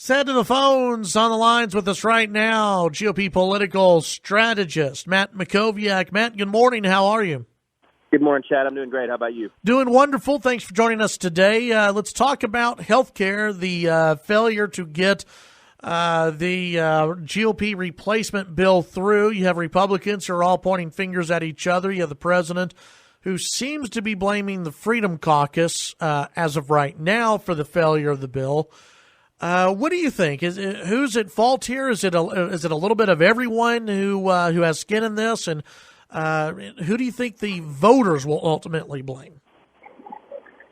Set to the phones on the lines with us right now, GOP political strategist Matt Mackowiak. Matt, good morning. How are you? Good morning, Chad. I'm doing great. How about you? Doing wonderful. Thanks for joining us today. Let's talk about health care, the failure to get the GOP replacement bill through. You have Republicans who are all pointing fingers at each other. You have the president who seems to be blaming the Freedom Caucus as of right now for the failure of the bill. What do you think? Who's at fault here? Is it a little bit of everyone who has skin in this, and who do you think the voters will ultimately blame?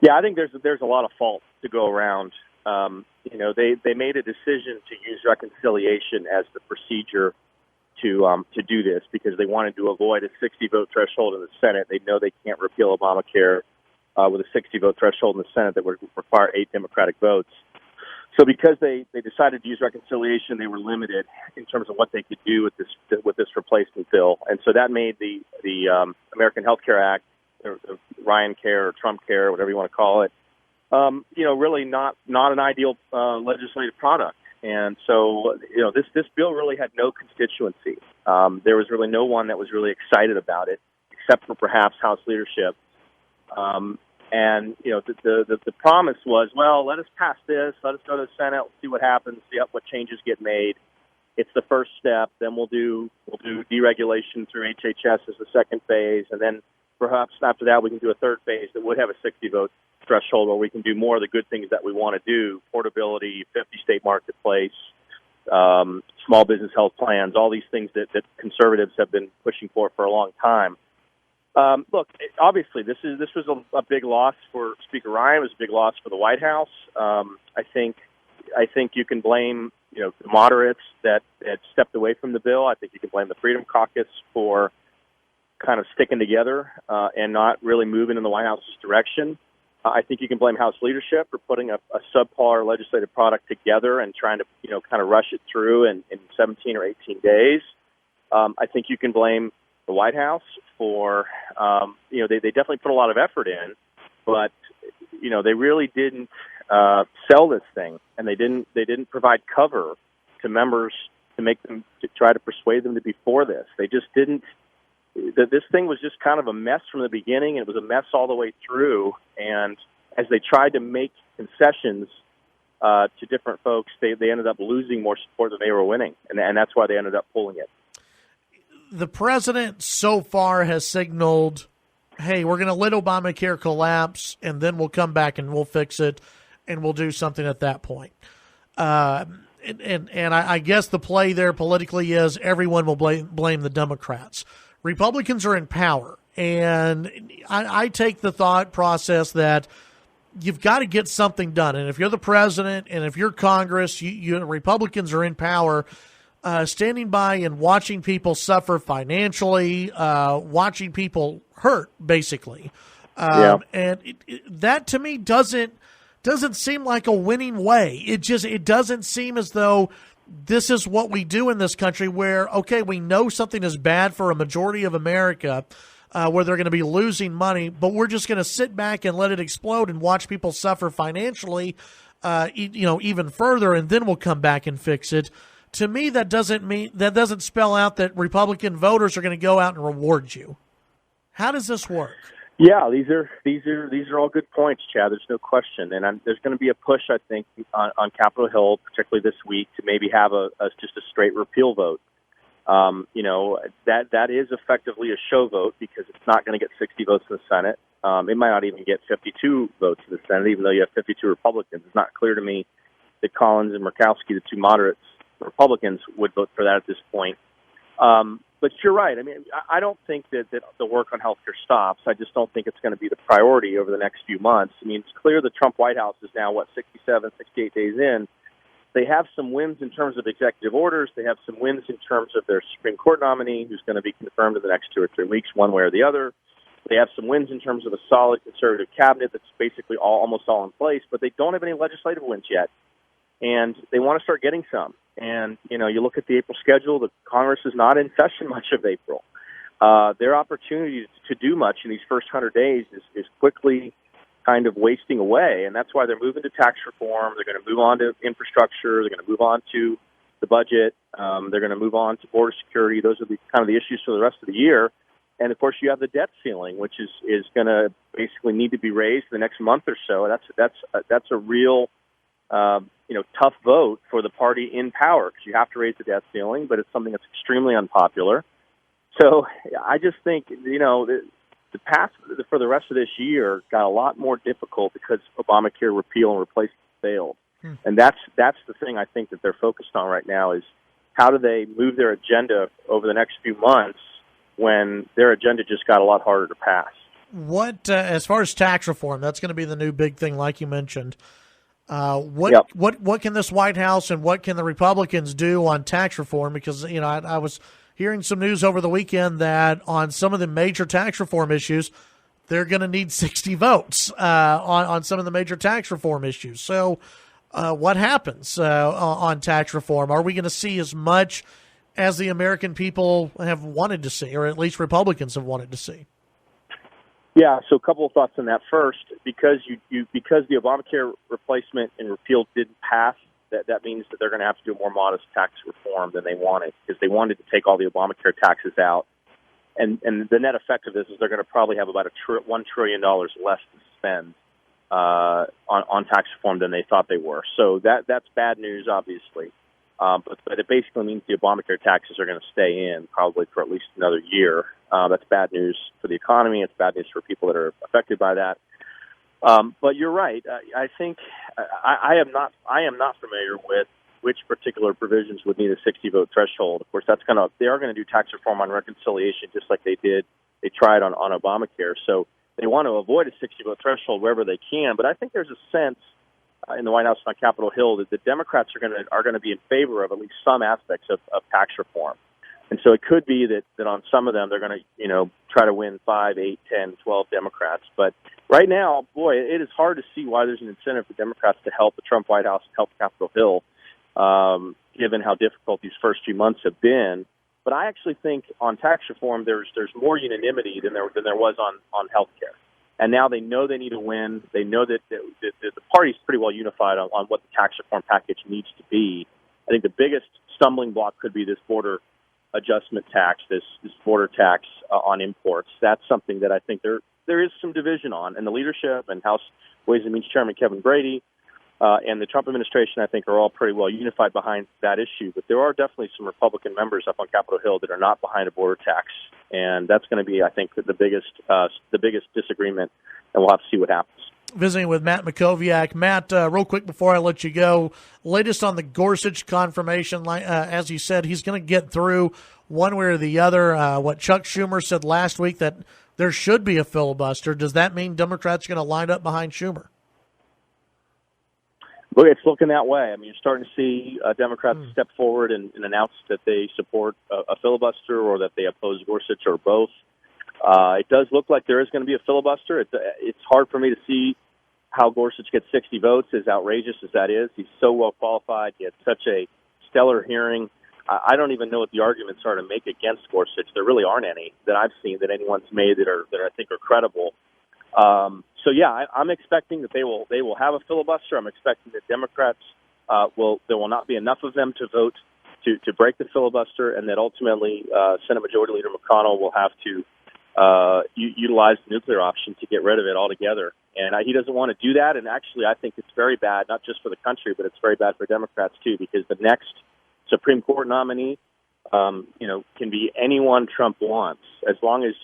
Yeah, I think there's a lot of fault to go around. They made a decision to use reconciliation as the procedure to do this because they wanted to avoid a 60-vote threshold in the Senate. They know they can't repeal Obamacare with a 60-vote threshold in the Senate that would require 8 Democratic votes. So because they decided to use reconciliation, they were limited in terms of what they could do with this replacement bill, and so that made the American Health Care Act, or the Ryan Care or Trump Care, whatever you want to call it, really not an ideal legislative product. And so this bill really had no constituency. There was really no one that was really excited about it, except for perhaps House leadership. The promise was, well, let us pass this, let us go to the Senate, we'll see what happens, see what changes get made. It's the first step. Then we'll do deregulation through HHS as the second phase, and then perhaps after that we can do a third phase that would have a 60-vote threshold where we can do more of the good things that we want to do: portability, 50-state marketplace, small business health plans, all these things that conservatives have been pushing for a long time. Look, obviously, this was a big loss for Speaker Ryan. It was a big loss for the White House. I think you can blame the moderates that stepped away from the bill. I think you can blame the Freedom Caucus for kind of sticking together and not really moving in the White House's direction. I think you can blame House leadership for putting a subpar legislative product together and trying to kind of rush it through in 17 or 18 days. I think you can blame the White House for, they definitely put a lot of effort in, but, they really didn't sell this thing, and they didn't provide cover to members to try to persuade them to be for this. They just didn't. This thing was just kind of a mess from the beginning, and it was a mess all the way through. And as they tried to make concessions to different folks, they ended up losing more support than they were winning, and that's why they ended up pulling it. The president so far has signaled, hey, we're going to let Obamacare collapse, and then we'll come back and we'll fix it, and we'll do something at that point. And I guess the play there politically is everyone will blame the Democrats. Republicans are in power, and I take the thought process that you've got to get something done. And if you're the president and if you're Congress, you Republicans are in power. Standing by and watching people suffer financially, watching people hurt, basically, and that to me doesn't seem like a winning way. It doesn't seem as though this is what we do in this country. Where we know something is bad for a majority of America, where they're going to be losing money, but we're just going to sit back and let it explode and watch people suffer financially, even further, and then we'll come back and fix it. To me, that doesn't spell out that Republican voters are going to go out and reward you. How does this work? Yeah, these are all good points, Chad. There's no question, and there's going to be a push, I think, on Capitol Hill, particularly this week, to maybe have just a straight repeal vote. That is effectively a show vote because it's not going to get 60 votes in the Senate. It might not even get 52 votes in the Senate, even though you have 52 Republicans. It's not clear to me that Collins and Murkowski, the two moderates, Republicans, would vote for that at this point. But you're right. I mean, I don't think that the work on health care stops. I just don't think it's going to be the priority over the next few months. I mean, it's clear the Trump White House is now, 67, 68 days in. They have some wins in terms of executive orders. They have some wins in terms of their Supreme Court nominee, who's going to be confirmed in the next 2 or 3 weeks, one way or the other. They have some wins in terms of a solid conservative cabinet that's basically almost all in place, but they don't have any legislative wins yet. And they want to start getting some. And, you look at the April schedule, the Congress is not in session much of April. Their opportunity to do much in these first 100 days is quickly kind of wasting away, and that's why they're moving to tax reform. They're going to move on to infrastructure. They're going to move on to the budget. They're going to move on to border security. Those are the kind of the issues for the rest of the year. And of course, you have the debt ceiling, which is going to basically need to be raised the next month or so. That's a real tough vote for the party in power, because you have to raise the debt ceiling, but it's something that's extremely unpopular. So I just think the path for the rest of this year got a lot more difficult because Obamacare repeal and replace failed. And that's the thing I think that they're focused on right now is how do they move their agenda over the next few months when their agenda just got a lot harder to pass. What, as far as tax reform, that's going to be the new big thing, like you mentioned. What can this White House and what can the Republicans do on tax reform? Because, I was hearing some news over the weekend that on some of the major tax reform issues, they're going to need 60 votes on some of the major tax reform issues. So what happens on tax reform? Are we going to see as much as the American people have wanted to see, or at least Republicans have wanted to see? Yeah, so a couple of thoughts on that. First, because because the Obamacare replacement and repeal didn't pass, that means that they're going to have to do a more modest tax reform than they wanted, because they wanted to take all the Obamacare taxes out. And the net effect of this is they're going to probably have about $1 trillion less to spend on tax reform than they thought they were. So that's bad news, obviously. But it basically means the Obamacare taxes are going to stay in probably for at least another year. That's bad news for the economy. It's bad news for people that are affected by that. But you're right. I think I am not familiar with which particular provisions would need a 60-vote threshold. Of course, they are going to do tax reform on reconciliation just like they did. They tried on Obamacare. So they want to avoid a 60-vote threshold wherever they can. But I think there's a sense in the White House and on Capitol Hill that the Democrats are going to be in favor of at least some aspects of tax reform. And so it could be that on some of them they're going to try to win 5, 8, 10, 12 Democrats. But right now, boy, it is hard to see why there's an incentive for Democrats to help the Trump White House and help Capitol Hill, given how difficult these first few months have been. But I actually think on tax reform there's more unanimity than there was on health care. And now they know they need to win. They know that the party's pretty well unified on what the tax reform package needs to be. I think the biggest stumbling block could be this border adjustment tax, this border tax on imports. That's something that I think there is some division on. And the leadership and House Ways and Means Chairman Kevin Brady and the Trump administration, I think, are all pretty well unified behind that issue. But there are definitely some Republican members up on Capitol Hill that are not behind a border tax. And that's going to be, I think, the biggest disagreement, and we'll have to see what happens. Visiting with Matt Mackowiak. Matt, real quick before I let you go, latest on the Gorsuch confirmation. As you said, he's going to get through one way or the other. What Chuck Schumer said last week, that there should be a filibuster. Does that mean Democrats are going to line up behind Schumer? Well, it's looking that way. I mean, you're starting to see Democrats step forward and announce that they support a filibuster or that they oppose Gorsuch or both. It does look like there is going to be a filibuster. It's hard for me to see how Gorsuch gets 60 votes, as outrageous as that is. He's so well qualified. He had such a stellar hearing. I don't even know what the arguments are to make against Gorsuch. There really aren't any that I've seen that anyone's made that I think are credible. So yeah, I'm expecting that they will have a filibuster. I'm expecting that Democrats there will not be enough of them to vote to break the filibuster, and that ultimately Senate Majority Leader McConnell will have to utilize the nuclear option to get rid of it altogether. And he doesn't want to do that. And actually, I think it's very bad, not just for the country, but it's very bad for Democrats too, because the next Supreme Court nominee, can be anyone Trump wants. As long as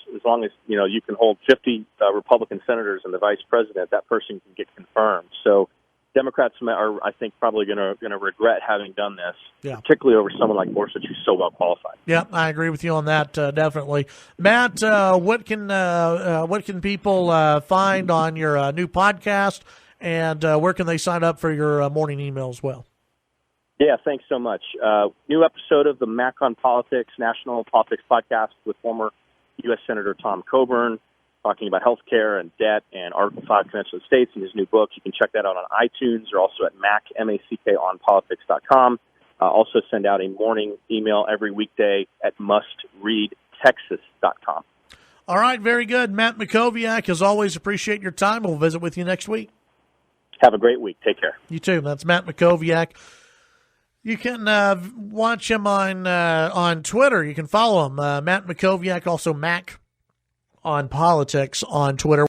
you can hold 50 Republican senators and the vice president, that person can get confirmed. So Democrats are, I think, probably going to regret having done this, particularly over someone like Gorsuch, who's so well qualified. Yeah, I agree with you on that, definitely. Matt, what can people find on your new podcast, and where can they sign up for your morning email as well? Yeah, thanks so much. New episode of the Mac on Politics, National Politics Podcast with former U.S. Senator Tom Coburn, talking about health care and debt and Article 5 Convention of States and his new book. You can check that out on iTunes or also at MackonPolitics.com. Also send out a morning email every weekday at mustreadtexas.com. All right, very good. Matt Mackowiak, as always, appreciate your time. We'll visit with you next week. Have a great week. Take care. You too. That's Matt Mackowiak. You can watch him on Twitter. You can follow him, Matt Mackowiak, also Mac on Politics on Twitter.